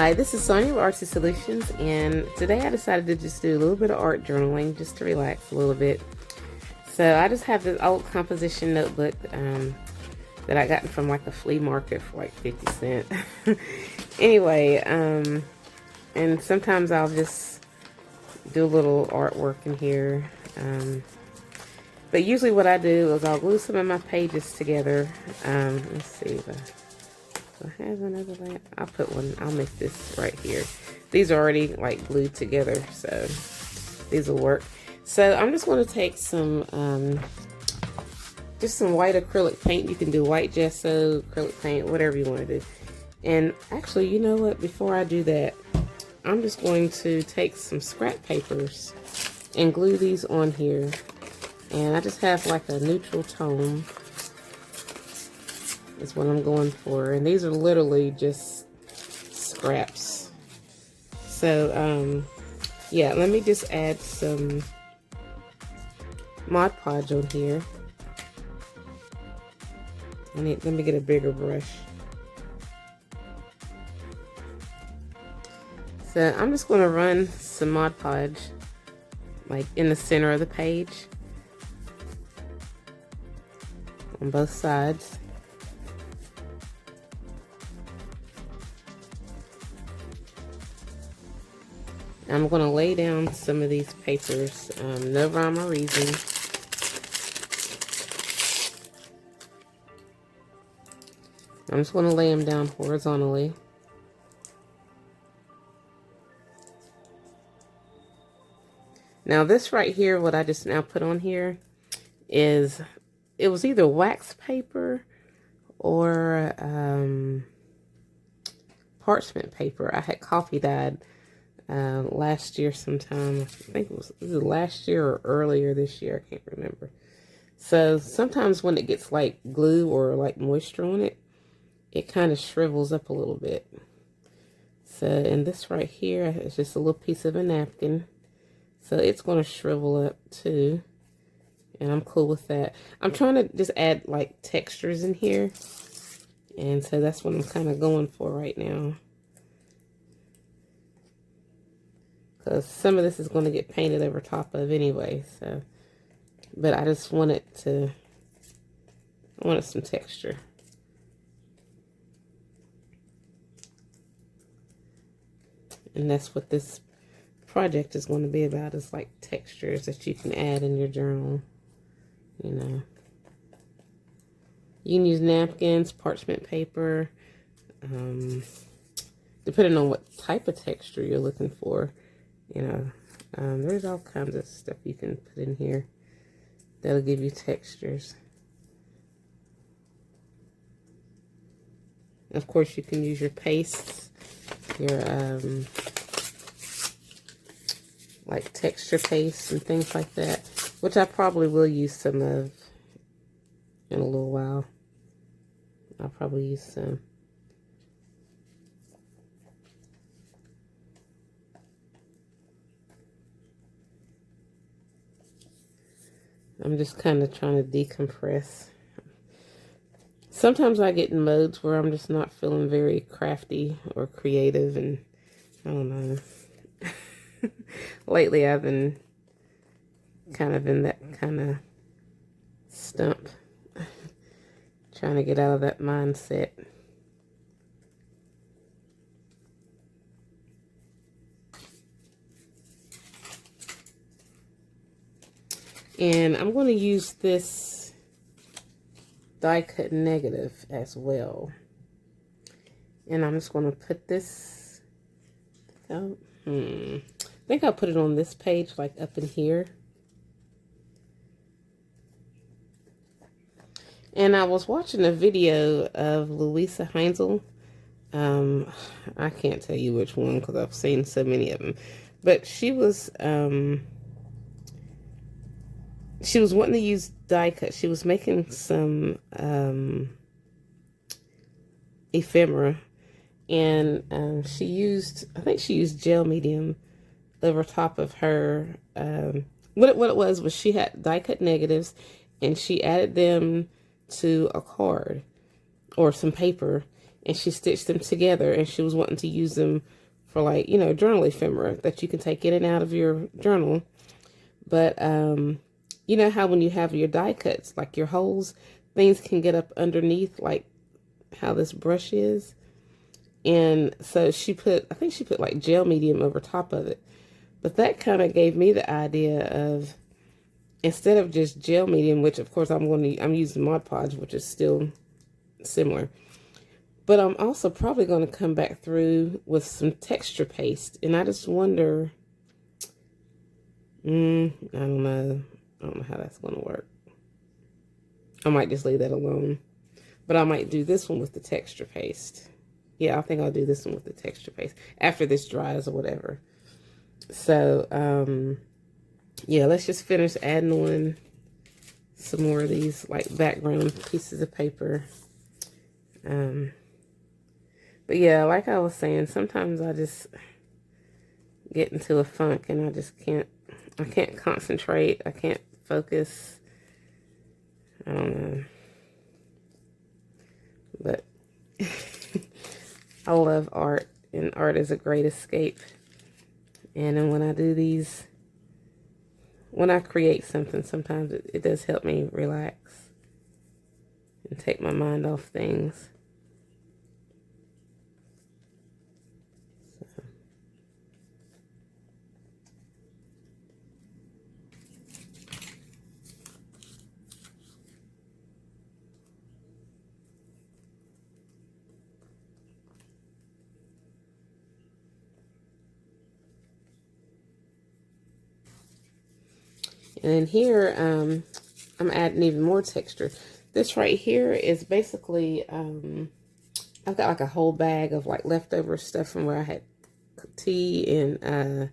Hi, this is Sonia with Artsy Solutions, and today I decided to just do a little bit of art journaling just to relax a little bit. So I just have this old composition notebook that I got from like a flea market for like 50 cents. Anyway, and sometimes I'll just do a little artwork in here. But usually what I do is I'll glue some of my pages together. Let's see if I have another layer. I'll put one. I'll make this right here. These are already like glued together, so these will work. So I'm just going to take some, just some white acrylic paint. You can do white gesso, acrylic paint, whatever you want to do. And actually, you know what? Before I do that, I'm just going to take some scrap papers and glue these on here. And I just have like a neutral tone. Is what I'm going for, and these are literally just scraps. So yeah, let me just add some Mod Podge on here. Let me get a bigger brush. So I'm just going to run some Mod Podge like in the center of the page on both sides. I'm going to lay down some of these papers, no rhyme or reason. I'm just going to lay them down horizontally. Now this right here, what I just now put on here, is, it was either wax paper or parchment paper. I had coffee dyed last year sometime. I think it was either last year or earlier this year. I can't remember. So sometimes when it gets like glue or like moisture on it, it kind of shrivels up a little bit. So, and this right here is just a little piece of a napkin. So it's going to shrivel up too. And I'm cool with that. I'm trying to just add like textures in here. And so that's what I'm kind of going for right now. Because some of this is going to get painted over top of anyway, so. But I just want it to, I wanted some texture. And that's what this project is going to be about, is like textures that you can add in your journal, you know. You can use napkins, parchment paper, depending on what type of texture you're looking for. You know, there's all kinds of stuff you can put in here that'll give you textures. Of course, you can use your pastes, your like texture paste and things like that, which I probably will use some of in a little while. I'll probably use some. I'm just kind of trying to decompress. Sometimes I get in modes where I'm just not feeling very crafty or creative, and I don't know. Lately I've been kind of in that kind of stump, trying to get out of that mindset. And I'm going to use this die cut negative as well. And I'm just going to put this, I think I'll put it on this page, like up in here. And I was watching a video of Louisa Heinzel. I can't tell you which one because I've seen so many of them. But she was wanting to use die cut. She was making some ephemera, and she used, I think she used gel medium over top of her. What it was she had die cut negatives, and she added them to a card or some paper, and she stitched them together, and she was wanting to use them for, like, you know, journal ephemera that you can take in and out of your journal. But you know how when you have your die cuts, like your holes, things can get up underneath, like how this brush is. And so she put, I think she put like gel medium over top of it. But that kind of gave me the idea of, instead of just gel medium, which of course I'm using Mod Podge, which is still similar. But I'm also probably going to come back through with some texture paste. And I just wonder, I don't know. I don't know how that's going to work. I might just leave that alone. But I might do this one with the texture paste. Yeah, I think I'll do this one with the texture paste after this dries or whatever. So, yeah, let's just finish adding on some more of these, like, background pieces of paper. But yeah, like I was saying, sometimes I just get into a funk and I just can't, I can't concentrate. I can't focus. I don't know. But I love art, and art is a great escape. And then when I do these, when I create something, sometimes it does help me relax and take my mind off things. So. And here, I'm adding even more texture. This right here is basically, I've got like a whole bag of like leftover stuff from where I had tea and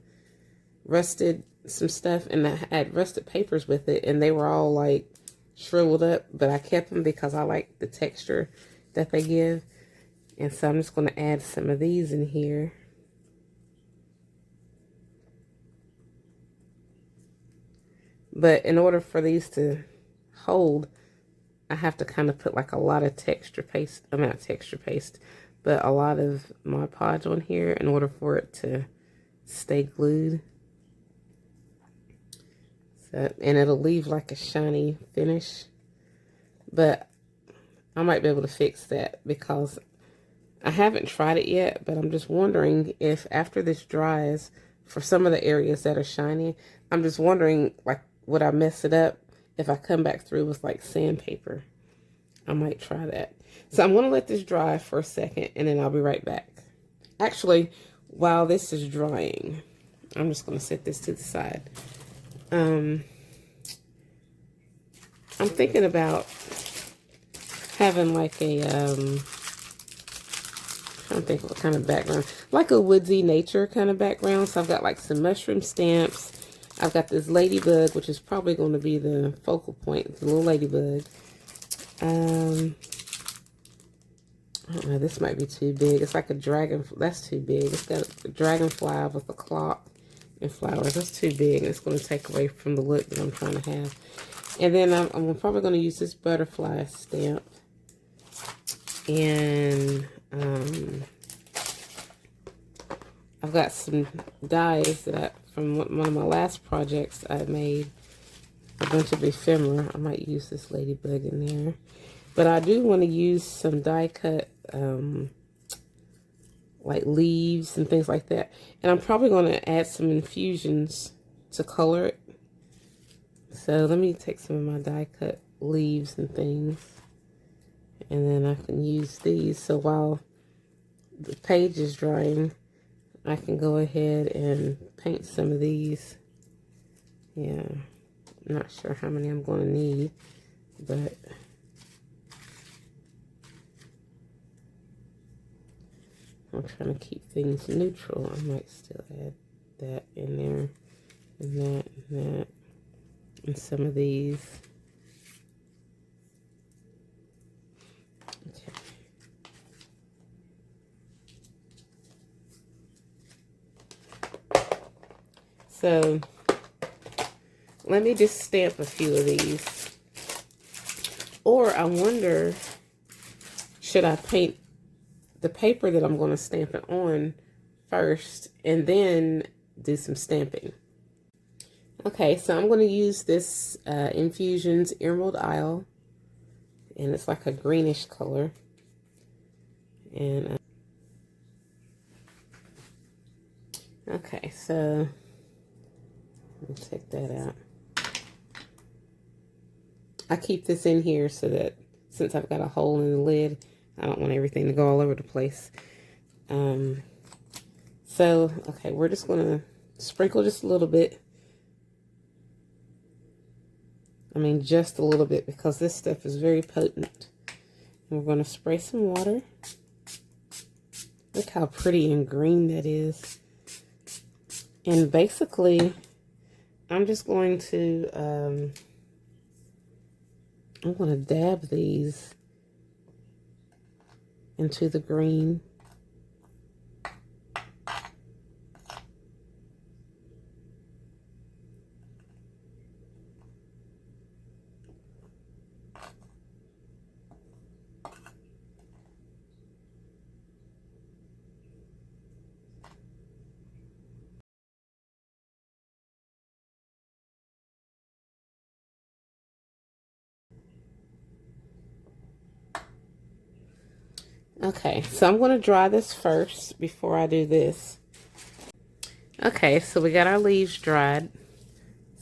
rusted some stuff, and I had rusted papers with it, and they were all like shriveled up, but I kept them because I like the texture that they give. And so I'm just going to add some of these in here. But in order for these to hold, I have to kind of put like a lot of texture paste, not texture paste, but a lot of Mod Podge on here in order for it to stay glued. So, and it'll leave like a shiny finish. But I might be able to fix that because I haven't tried it yet, but I'm just wondering if after this dries, for some of the areas that are shiny, I'm just wondering, like, would I mess it up if I come back through with like sandpaper? I might try that. So I'm going to let this dry for a second, and then I'll be right back. Actually, while this is drying, I'm just going to set this to the side. I'm thinking about having like a, I'm trying to think of what kind of background, like a woodsy nature kind of background. So I've got like some mushroom stamps. I've got this ladybug, which is probably going to be the focal point, the little ladybug. I don't know, this might be too big. It's like a dragon, that's too big. It's got a dragonfly with a clock and flowers. That's too big, and it's going to take away from the look that I'm trying to have. And then I'm probably going to use this butterfly stamp. And I've got some dies that from one of my last projects I made, a bunch of ephemera. I might use this ladybug in there. But I do want to use some die cut, like leaves and things like that. And I'm probably going to add some infusions to color it. So let me take some of my die cut leaves and things. And then I can use these. So while the page is drying, I can go ahead and paint some of these. Yeah, I'm not sure how many I'm going to need, but I'm trying to keep things neutral. I might still add that in there, and that, and that, and some of these. Okay. So let me just stamp a few of these. Or I wonder, should I paint the paper that I'm going to stamp it on first, and then do some stamping. Okay, so I'm going to use this Infusions Emerald Isle, and it's like a greenish color. And okay, so let me take that out. I keep this in here so that since I've got a hole in the lid, I don't want everything to go all over the place. So, okay, we're just going to sprinkle just a little bit. I mean, just a little bit, because this stuff is very potent. And we're going to spray some water. Look how pretty and green that is. And basically, I'm just going to, I'm going to dab these into the green. Okay, so I'm going to dry this first before I do this. Okay, so we got our leaves dried.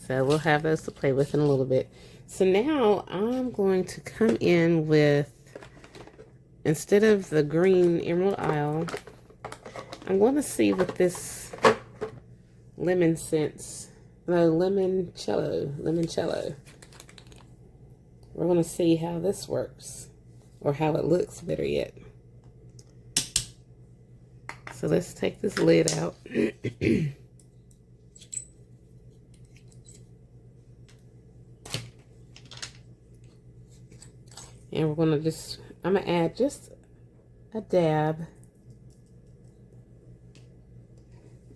So we'll have those to play with in a little bit. So now I'm going to come in with, instead of the green Emerald Isle, I'm going to see with this limoncello. We're going to see how this works, or how it looks, better yet. So let's take this lid out. And we're going to just, I'm going to add just a dab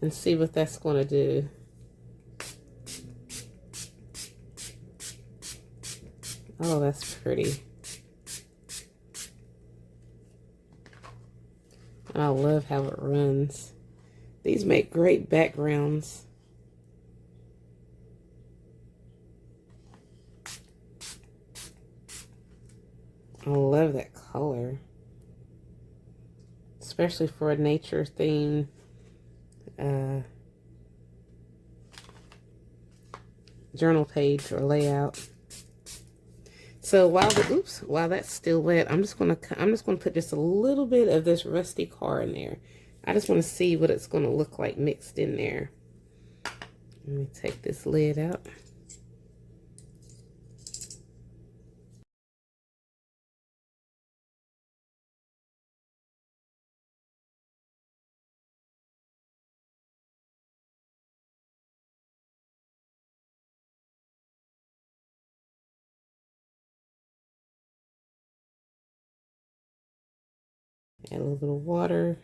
and see what that's going to do. Oh, that's pretty. I love how it runs. These make great backgrounds. I love that color, especially for a nature theme. Journal page or layout. So while that's still wet, I'm just gonna put just a little bit of this rusty car in there. I just want to see what it's gonna look like mixed in there. Let me take this lid out. Add a little bit of water.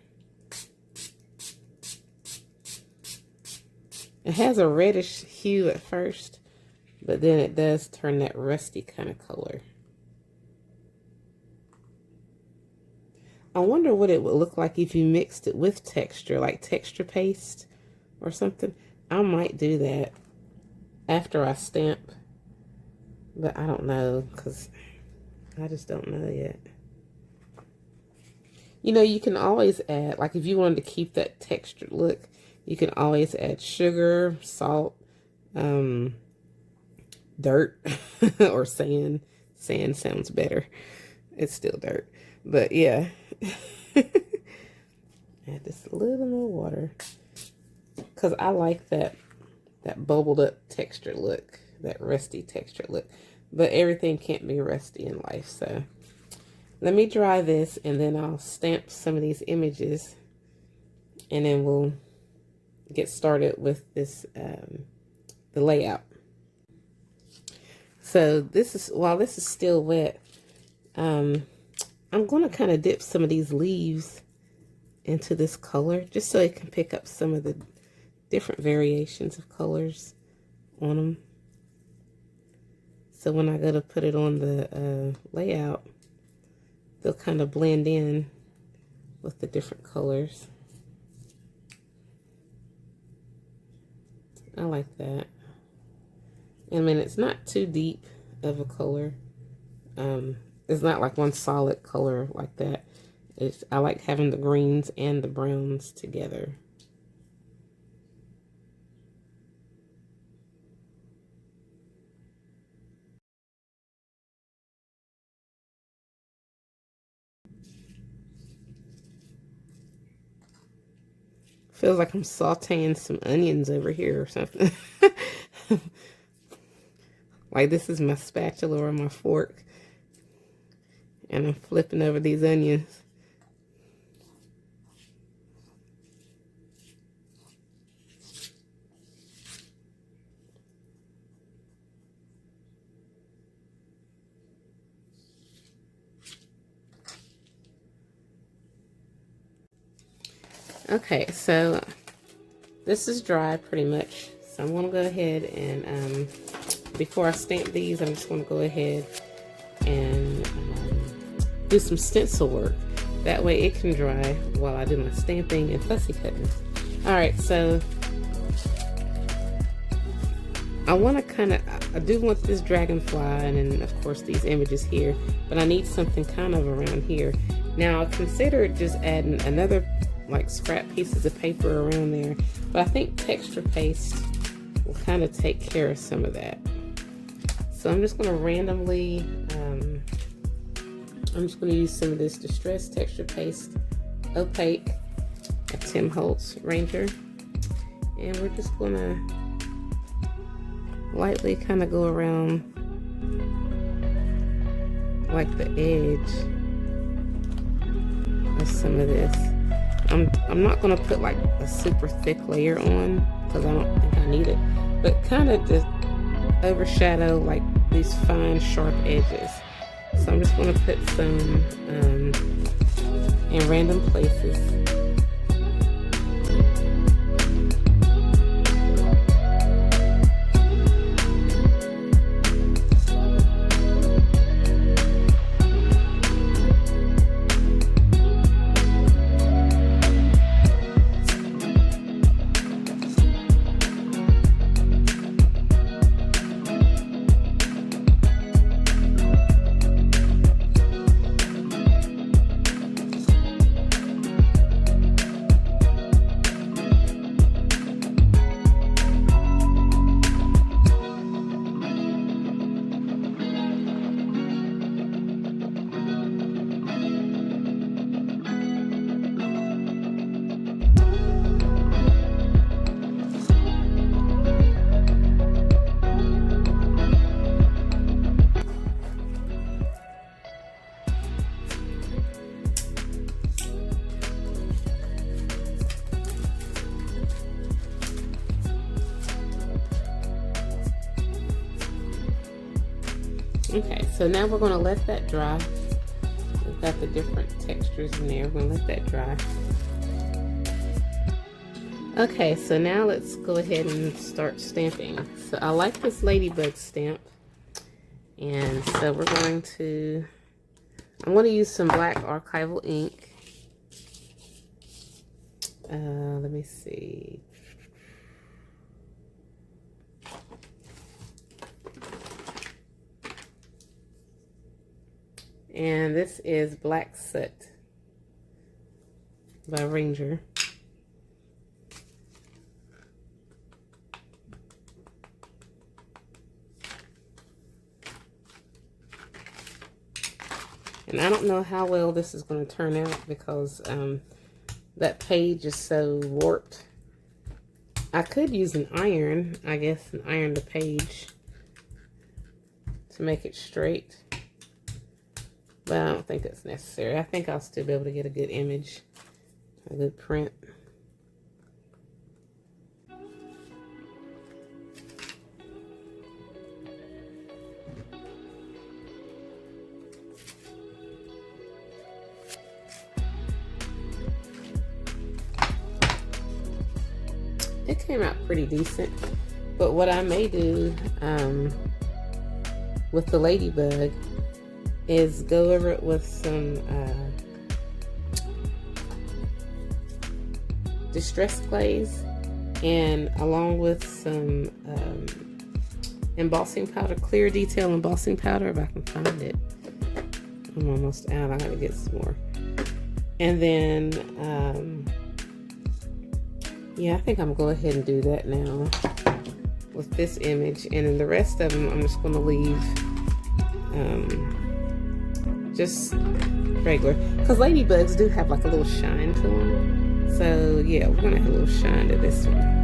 It has a reddish hue at first, but then it does turn that rusty kind of color. I wonder what it would look like if you mixed it with texture, like texture paste or something. I might do that after I stamp, but I don't know, because I just don't know yet. You know, you can always add, like if you wanted to keep that textured look, you can always add sugar, salt, dirt, or sand. Sand sounds better. It's still dirt, but yeah. Add just a little more water, because I like that bubbled up texture look, that rusty texture look. But everything can't be rusty in life, so let me dry this, and then I'll stamp some of these images, and then we'll get started with this, the layout. So this is, while this is still wet, I'm going to kind of dip some of these leaves into this color, just so it can pick up some of the different variations of colors on them. So when I go to put it on the layout, they'll kind of blend in with the different colors. I like that. I mean, it's not too deep of a color. It's not like one solid color like that. I like having the greens and the browns together. Feels like I'm sauteing some onions over here or something. Like this is my spatula or my fork. And I'm flipping over these onions. Okay, so this is dry pretty much. So I'm gonna go ahead and before I stamp these, I'm just gonna go ahead and do some stencil work. That way it can dry while I do my stamping and fussy cutting. All right, so I want to I do want this dragonfly and then of course these images here, but I need something kind of around here. Now I considered just adding another like scrap pieces of paper around there, but I think texture paste will kind of take care of some of that. So I'm just going to randomly, I'm just going to use some of this Distress Texture Paste Opaque, a Tim Holtz Ranger, and we're just going to lightly kind of go around like the edge of some of this. I'm not going to put like a super thick layer on because I don't think I need it, but kind of just overshadow like these fine sharp edges. So I'm just going to put some in random places. Okay, so now we're going to let that dry. We've got the different textures in there. We're going to let that dry. Okay, so now let's go ahead and start stamping. So I like this ladybug stamp. And so we're going to, I'm going to use some black Archival ink. Let me see. And this is Black Soot by Ranger. And I don't know how well this is going to turn out because that page is so warped. I could use an iron, I guess, and iron the page to make it straight. But I don't think that's necessary. I think I'll still be able to get a good image, a good print. It came out pretty decent. But what I may do with the ladybug is go over it with some distress glaze, and along with some embossing powder, clear detail embossing powder, if I can find it. I'm almost out. I gotta get some more. And then, yeah, I think I'm gonna go ahead and do that now with this image. And then the rest of them, I'm just gonna leave just regular. Because ladybugs do have like a little shine to them. So yeah, we're gonna have a little shine to this one.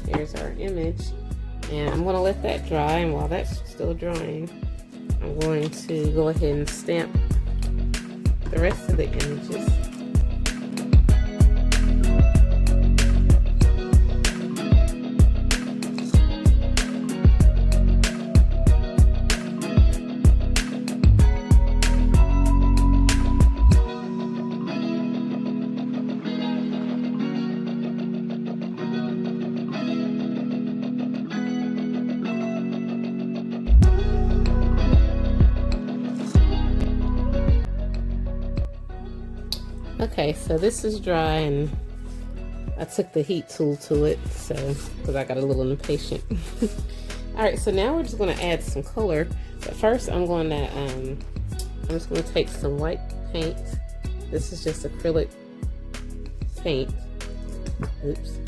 Here's our image, and I'm going to let that dry, and while that's still drying, I'm going to go ahead and stamp the rest of the images. Okay, so this is dry, and I took the heat tool to it, so because I got a little impatient. All right, so now we're just going to add some color. But first, I'm just going to take some white paint. This is just acrylic paint. Oops,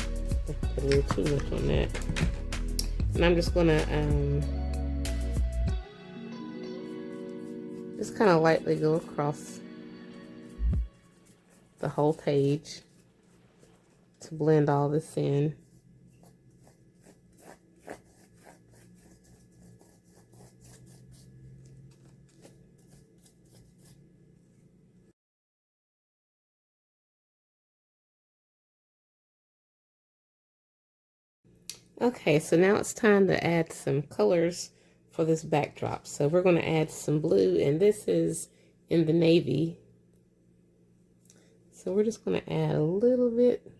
I put a little too much on that. And I'm just going to just kind of lightly go across the whole page to blend all this in. Okay, so now it's time to add some colors for this backdrop. So we're going to add some blue, and this is in the navy. So we're just going to add a little bit.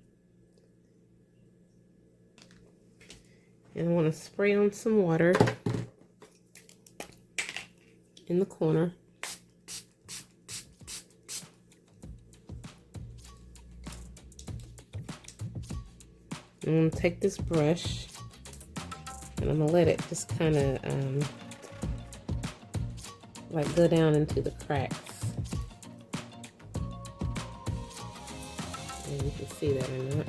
And I want to spray on some water in the corner. I'm going to take this brush, and I'm going to let it just kind of like go down into the cracks. And you can see that or not.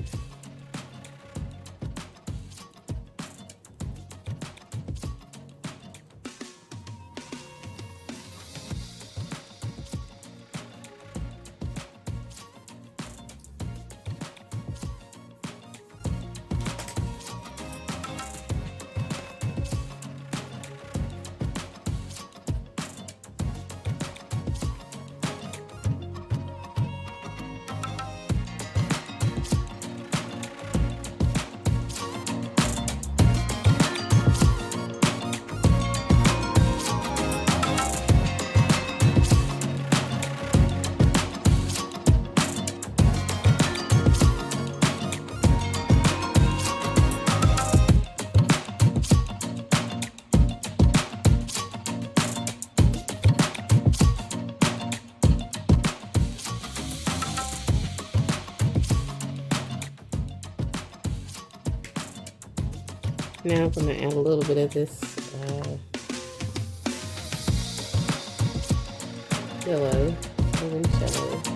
Now I'm going to add a little bit of this yellow, limoncello.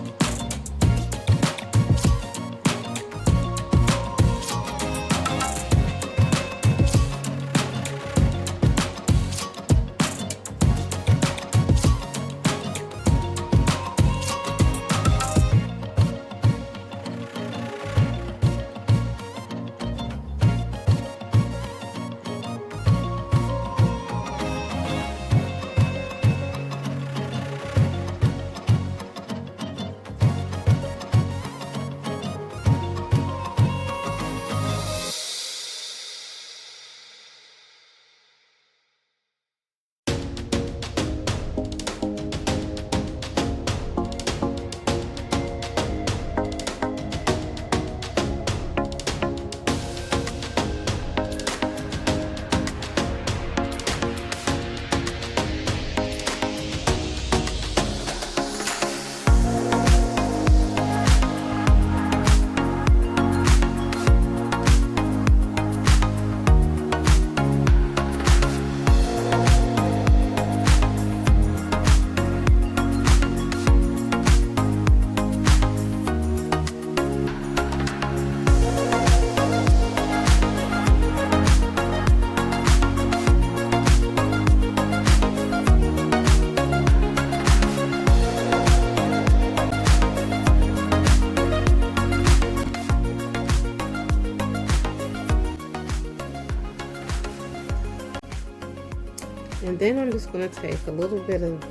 then I'm just going to take a little bit of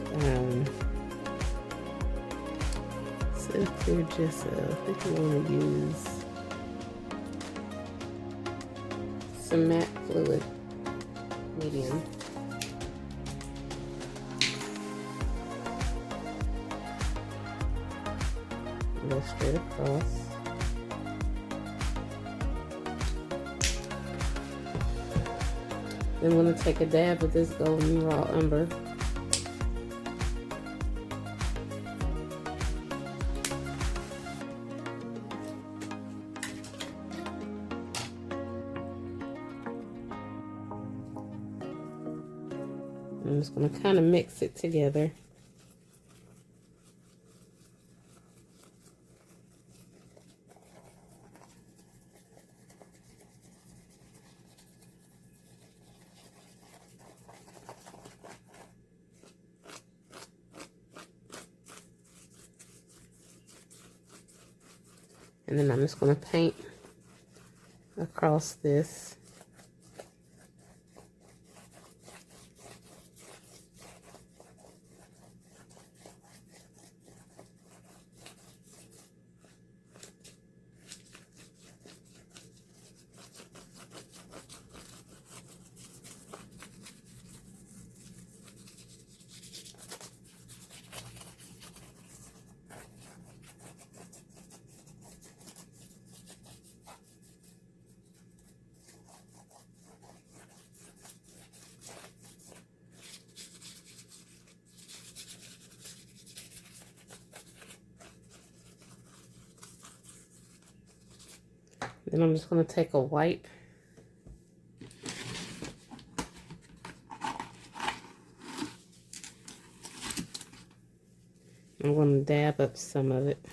clear gesso. I think I want to use some matte fluid, medium. Go straight across. Then I'm going to take a dab of this golden raw umber. I'm just going to kind of mix it together. And then I'm just going to paint across this. Then I'm just going to take a white I'm going to dab up some of it.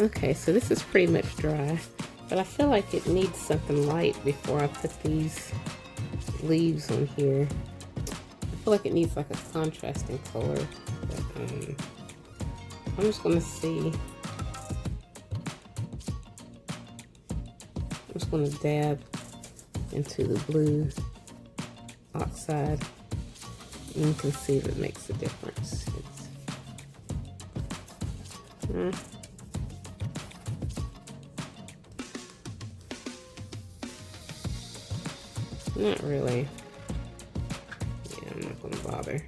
Okay, so this is pretty much dry, but I feel like it needs something light before I put these leaves on here. I feel like it needs like a contrasting color, but I'm just gonna see. I'm just gonna dab into the blue oxide, and you can see if it makes a difference. Not really. Yeah, I'm not going to bother.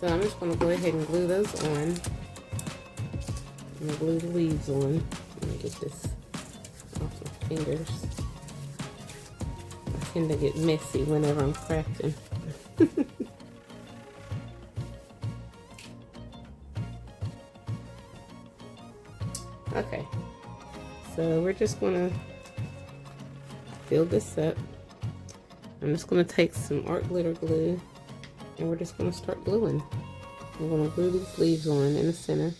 So I'm just going to go ahead and glue those on. I'm going to glue the leaves on. Let me get this off my fingers. I tend to get messy whenever I'm crafting. Okay. So we're just going to fill this up. I'm just going to take some art glitter glue and we're just going to start gluing. We're going to glue these leaves on in the center.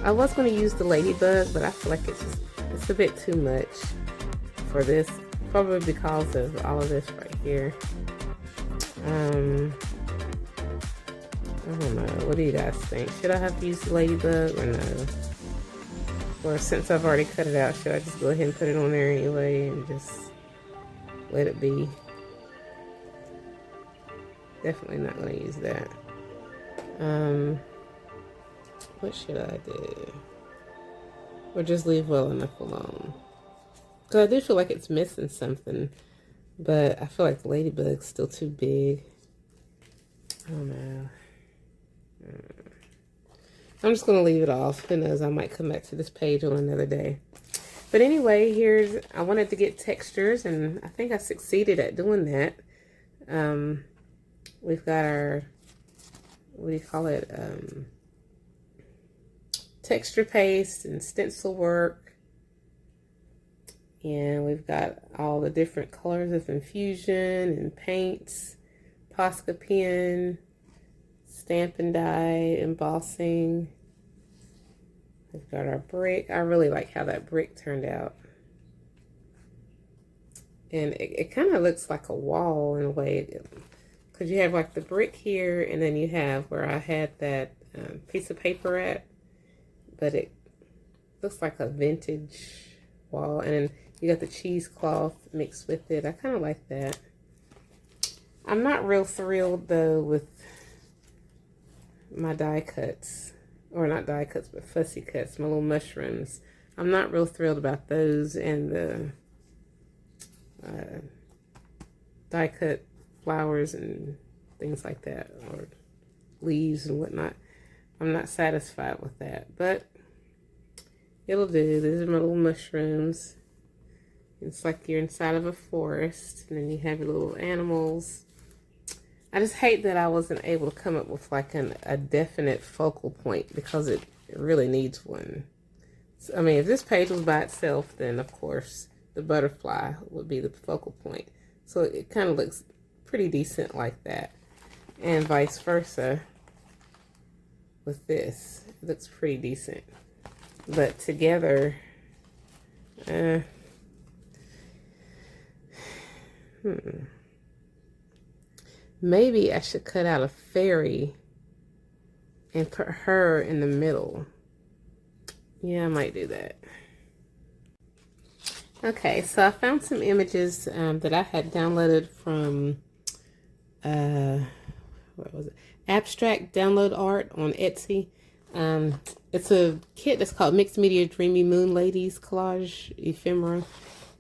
I was going to use the ladybug, but I feel like it's a bit too much for this, probably because of all of this right here. I don't know. What do you guys think? Should I have to use the ladybug or no? Or since I've already cut it out, should I just go ahead and put it on there anyway and just let it be? Definitely not going to use that. What should I do? Or just leave well enough alone? So I do feel like it's missing something, but I feel like the ladybug's still too big. I don't know. I'm just going to leave it off. Who knows, I might come back to this page on another day. But anyway, I wanted to get textures, and I think I succeeded at doing that. We've got our, what do you call it, texture paste and stencil work. And we've got all the different colors of infusion and paints, Posca pen, stamp and die, embossing. We've got our brick. I really like how that brick turned out. And it kind of looks like a wall in a way. Because you have like the brick here, and then you have where I had that piece of paper at. But it looks like a vintage wall. And then you got the cheesecloth mixed with it. I kind of like that. I'm not real thrilled though with my die cuts. Or not die cuts, but fussy cuts. My little mushrooms. I'm not real thrilled about those and the die cut flowers and things like that, or leaves and whatnot. I'm not satisfied with that, but it'll do. These are my little mushrooms. It's like you're inside of a forest, and then you have your little animals. I just hate that I wasn't able to come up with like a definite focal point, because it really needs one. So, I mean, if this page was by itself, then of course the butterfly would be the focal point. So it kind of looks pretty decent like that. And vice versa with this. It looks pretty decent. But together, maybe I should cut out a fairy and put her in the middle. Yeah, I might do that. Okay, so I found some images that I had downloaded from, what was it? Abstract Download Art on Etsy. It's a kit that's called Mixed Media Dreamy Moon Ladies Collage Ephemera.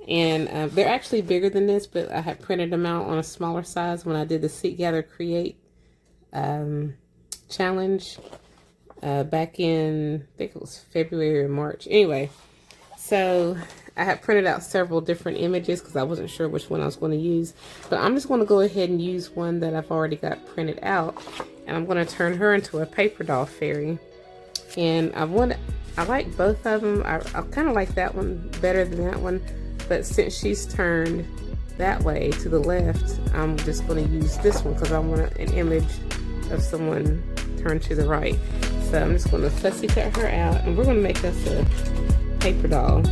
And they're actually bigger than this, but I had printed them out on a smaller size when I did the Seek, Gather, Create challenge back in, I think it was February or March. Anyway, so I had printed out several different images because I wasn't sure which one I was going to use. But I'm just going to go ahead and use one that I've already got printed out. And I'm going to turn her into a paper doll fairy. And I like both of them. I kind of like that one better than that one. But since she's turned that way to the left, I'm just going to use this one because I want an image of someone turned to the right. So I'm just going to fussy cut her out, and we're going to make us a paper doll.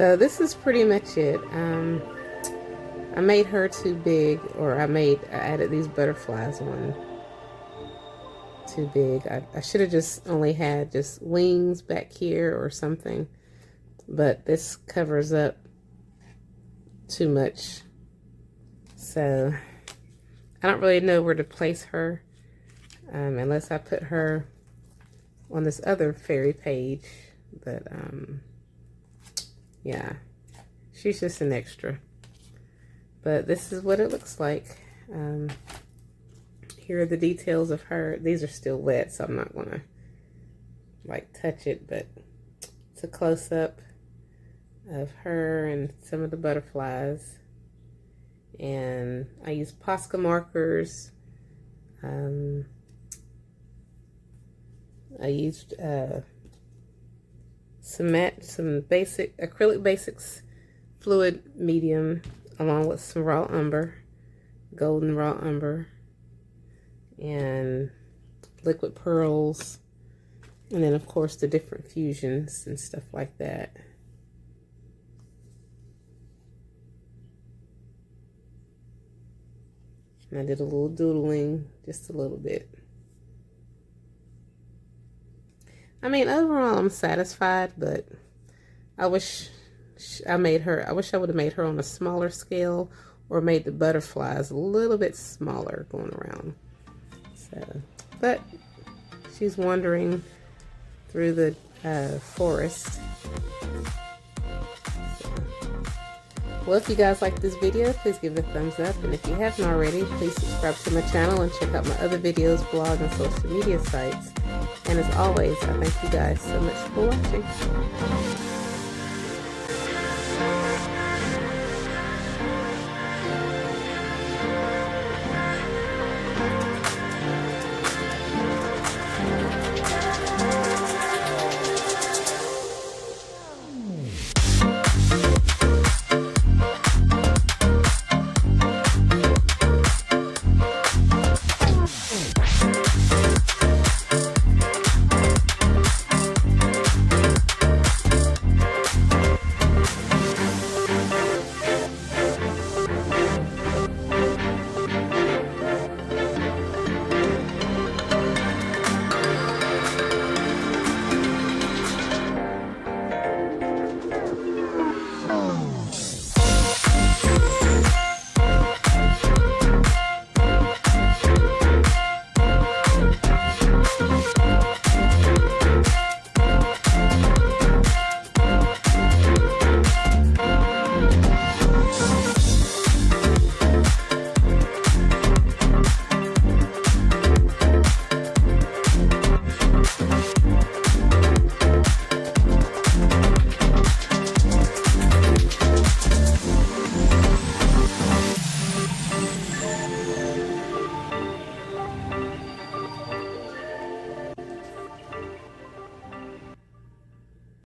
So this is pretty much it. I made her too big, or I added these butterflies on too big. I should have just only had just wings back here or something, but this covers up too much. So I don't really know where to place her unless I put her on this other fairy page, but yeah, she's just an extra. But this is what it looks like. Here are the details of her. These are still wet, so I'm not gonna like touch it, but it's a close-up of her and some of the butterflies. And I use Posca markers. I used some basic Acrylic Basics fluid medium, along with some raw umber, golden raw umber, and liquid pearls, and then of course the different fusions and stuff like that. And I did a little doodling, just a little bit. I mean, overall I'm satisfied, but I wish I wish I would have made her on a smaller scale, or made the butterflies a little bit smaller going around. So, but she's wandering through the forest. So, well, if you guys like this video, please give it a thumbs up. And if you haven't already, please subscribe to my channel and check out my other videos, blog, and social media sites. And as always, I thank you guys so much for watching.